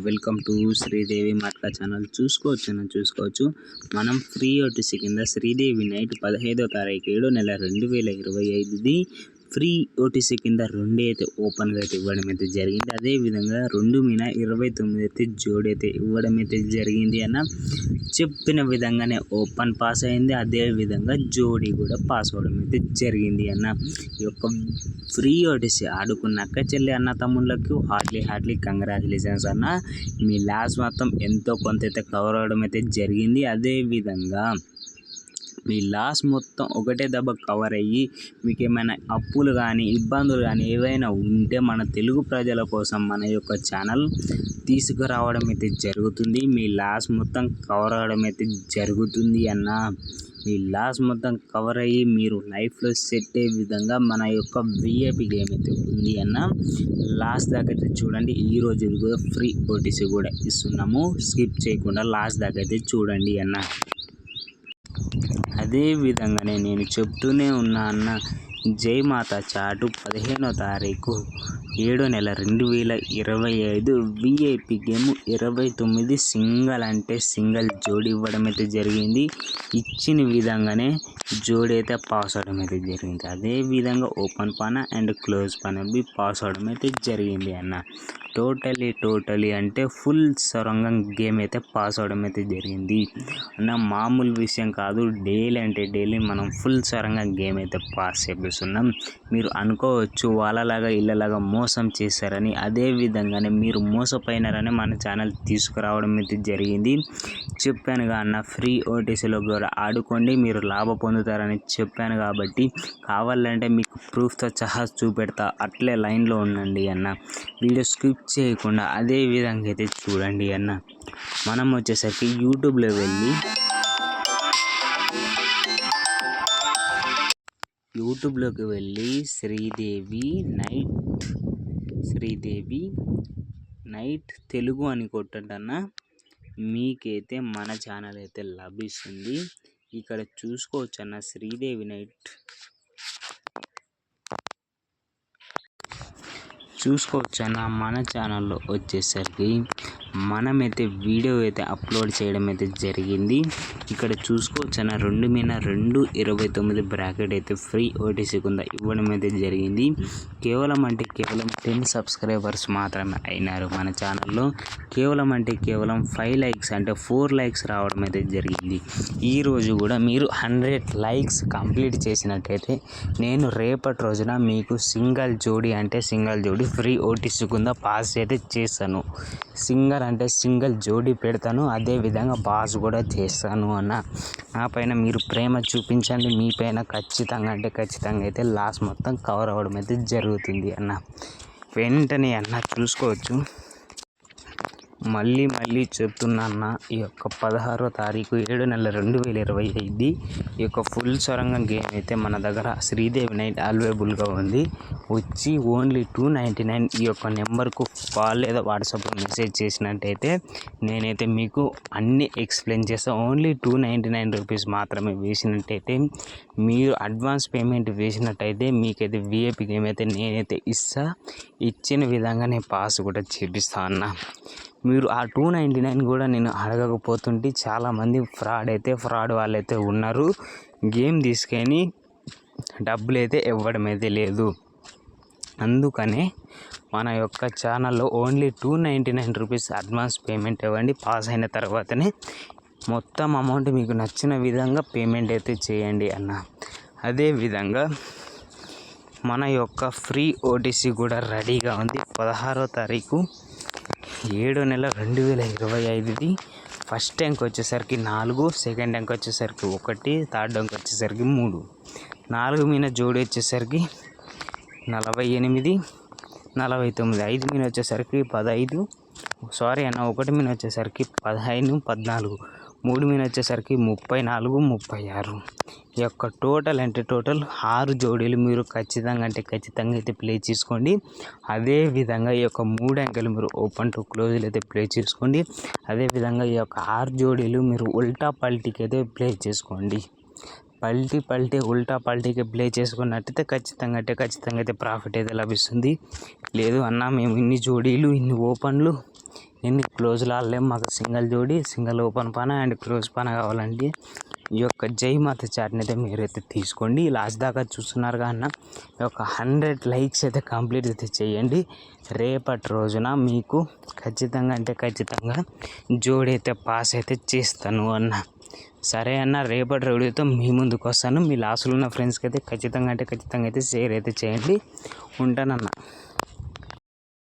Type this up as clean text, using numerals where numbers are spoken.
Welcome to Sridevi matka channel. చూసుకోవచ్చు మనం free OTC కింద శ్రీదేవి నైట్ 15వ తారీఖు 7వ నెల 2025ది ఫ్రీ ఓటీసీ కింద 2 అయితే ఓపెన్గా అయితే ఇవ్వడం అయితే జరిగింది. అదేవిధంగా 2/29 అయితే జోడి అయితే ఇవ్వడం అయితే జరిగింది అన్న. చెప్పిన విధంగానే ఓపెన్ పాస్ అయింది, అదేవిధంగా జోడి కూడా పాస్ అవ్వడం అయితే జరిగింది అన్న. ఈ యొక్క ఫ్రీ ఓటీసీ ఆడుకున్న అక్క చెల్లి అన్న తమ్ముళ్ళకు హార్ట్లీ కంగ్రాచులేషన్స్ అన్న. మీ లాస్ మొత్తం ఎంతో కొంత అయితే కవర్ అవ్వడం అయితే జరిగింది. అదేవిధంగా మీ లాస్ మొత్తం ఒకటే దెబ్బ కవర్ అయ్యి మీకు ఏమైనా అప్పులు కానీ ఇబ్బందులు కానీ ఏవైనా ఉంటే మన తెలుగు ప్రజల కోసం మన యొక్క ఛానల్ తీసుకురావడం అయితే జరుగుతుంది. మీ లాస్ మొత్తం కవర్ అవ్వడం అయితే జరుగుతుంది అన్న. మీ లాస్ మొత్తం కవర్ అయ్యి మీరు లైఫ్లో సెట్ అయ్యే విధంగా మన యొక్క విఐపి గేమ్ అయితే ఉంది అన్న. లాస్ట్ దాకా అయితే చూడండి. ఈరోజు కూడా ఫ్రీ ఓటీసీ కూడా ఇస్తున్నాము, స్కిప్ చేయకుండా లాస్ట్ దాకా అయితే చూడండి అన్న. అదే విధంగానే నేను చెప్తూనే ఉన్నా అన్న, జై మాతా చాటు 15వ తారీఖు 7వ నెల 2025 విఐపి గేమ్ 29 సింగల్ అంటే సింగల్ జోడి ఇవ్వడం అయితే జరిగింది. ఇచ్చిన విధంగానే జోడి అయితే పాస్ అవడం అయితే జరిగింది. అదేవిధంగా ఓపెన్ పాన అండ్ క్లోజ్ పాన పాస్ అవడం అయితే జరిగింది అన్న. టోటలీ అంటే ఫుల్ సొరంగం గేమ్ అయితే పాస్ అవడం అయితే జరిగింది అన్న. మామూలు విషయం కాదు, డైలీ అంటే డైలీ మనం ఫుల్ సొరంగం గేమ్ అయితే పాస్ చేపిస్తున్నాం. మీరు అనుకోవచ్చు వాళ్ళలాగా ఇళ్ళలాగా మోసం చేశారని. అదే విధంగానే మీరు మోసపోయినారని మన ఛానల్ తీసుకురావడం అయితే జరిగింది. చెప్పానుగా అన్న, ఫ్రీ ఓటీసీలో కూడా ఆడుకోండి, మీరు లాభం పొందుతారని చెప్పాను. కాబట్టి కావాలంటే మీకు ప్రూఫ్తో సహా చూపెడతా, అట్లే లైన్లో ఉండండి అన్న. వీడియో స్కిప్ చేయకుండా అదే విధంగా అయితే చూడండి అన్న. మనం వచ్చేసరికి యూట్యూబ్లో యూట్యూబ్లోకి వెళ్ళి శ్రీదేవి నైట్ తెలుగు అని కొట్టండి అన్న. మీకైతే మన ఛానల్ అయితే లభిస్తుంది. ఇక్కడ చూసుకోవచ్చు అన్న, శ్రీదేవి నైట్ చూసుకోవచ్చు అన్న. మన ఛానల్లో వచ్చేసరికి మనమైతే వీడియో అయితే అప్లోడ్ చేయడం అయితే జరిగింది. ఇక్కడ చూసుకోవచ్చు అన్న, 2/2/29 బ్రాకెట్ అయితే ఫ్రీ ఓటీసీ కింద ఇవ్వడం అయితే జరిగింది. కేవలం 10 సబ్స్క్రైబర్స్ మాత్రమే అయినారు మన ఛానల్లో. కేవలం 5 లైక్స్ అంటే 4 లైక్స్ రావడం అయితే జరిగింది. ఈరోజు కూడా మీరు 100 లైక్స్ కంప్లీట్ చేసినట్టయితే నేను రేపటి రోజున మీకు సింగల్ జోడి ఫ్రీ ఓటీసీ కింద పాస్ అయితే చేస్తాను. సింగల్ అంటే సింగల్ జోడి పెడతాను, అదేవిధంగా పాస్ కూడా చేస్తాను అన్న. నా పైన మీరు ప్రేమ చూపించండి, మీ పైన ఖచ్చితంగా అయితే లాస్ మొత్తం కవర్ అవ్వడం అయితే జరుగుతుంది అన్న. వెంటనే అన్న చూసుకోవచ్చు. మళ్ళీ చెప్తున్నా అన్న, ఈ యొక్క 16వ తారీఖు 7వ నెల 2025 ఈ యొక్క ఫుల్ సొరంగం గేమ్ అయితే మన దగ్గర శ్రీదేవి నైట్ అవైలబుల్గా ఉంది. వచ్చి ఓన్లీ 299 ఈ యొక్క నెంబర్కు కాల్ లేదా వాట్సాప్లో మెసేజ్ చేసినట్టయితే నేనైతే మీకు అన్నీ ఎక్స్ప్లెయిన్ చేస్తాను. ఓన్లీ 299 రూపీస్ మాత్రమే వేసినట్టయితే, మీరు అడ్వాన్స్ పేమెంట్ వేసినట్టయితే మీకైతే విఐపి గేమ్ అయితే నేనైతే ఇచ్చిన విధంగానే పాస్ కూడా చేపిస్తాను అన్న. మీరు ఆ 299 కూడా నేను అడగకపోతుంటే చాలామంది ఫ్రాడ్ వాళ్ళైతే ఉన్నారు. గేమ్ తీసుకొని డబ్బులు అయితే ఇవ్వడం అయితే లేదు. అందుకనే మన యొక్క ఛానల్లో ఓన్లీ 299 రూపీస్ అడ్వాన్స్ పేమెంట్ ఇవ్వండి. పాస్ అయిన తర్వాతనే మొత్తం అమౌంట్ మీకు నచ్చిన విధంగా పేమెంట్ అయితే చేయండి అన్న. అదేవిధంగా మన యొక్క ఫ్రీ ఓటీసీ కూడా రెడీగా ఉంది. 16వ తారీఖు 7వ నెల 2025ది ఫస్ట్ ర్యాంక్ వచ్చేసరికి 4, సెకండ్ ర్యాంక్ వచ్చేసరికి 1, థర్డ్ ర్యాంక్ వచ్చేసరికి 3. 4 మీద జోడి వచ్చేసరికి 48, 49. 5 మీద వచ్చేసరికి 15, సారీ అన్న, 1 మీద వచ్చేసరికి 15, 14. 3 మీద వచ్చేసరికి 34, 36. ఈ యొక్క టోటల్ 6 జోడీలు మీరు ఖచ్చితంగా అయితే ప్లే చేసుకోండి. అదేవిధంగా ఈ యొక్క 3 అంకెలు మీరు ఓపెన్ టు క్లోజ్లు అయితే ప్లే చేసుకోండి. అదేవిధంగా ఈ యొక్క 6 జోడీలు మీరు ఉల్టా పల్టీకి అయితే ప్లే చేసుకోండి. పల్టీ ఉల్టా పల్టీకి ప్లే చేసుకున్నట్టయితే ఖచ్చితంగా అయితే ప్రాఫిట్ అయితే లభిస్తుంది. లేదు అన్న మేము ఇన్ని జోడీలు ఇన్ని ఓపెన్లు ఎన్ని క్లోజ్లు ఆడలేము, మాకు సింగిల్ జోడీ సింగిల్ ఓపెన్ పాన అండ్ క్లోజ్ పాన కావాలంటే ఈ యొక్క జై మాత చాట్ని అయితే మీరైతే తీసుకోండి. లాస్ట్ దాకా చూస్తున్నారుగా అన్న, ఈ యొక్క 100 లైక్స్ అయితే కంప్లీట్ అయితే చేయండి. రేపటి రోజున మీకు ఖచ్చితంగా జోడీ అయితే పాస్ అయితే చేస్తాను అన్న. సరే అన్న, రేపటి వీడియోతో మీ ముందుకు వస్తాను. మీ లాస్ట్లో ఉన్న ఫ్రెండ్స్కి అయితే ఖచ్చితంగా అయితే షేర్ అయితే చేయండి. ఉంటానన్న.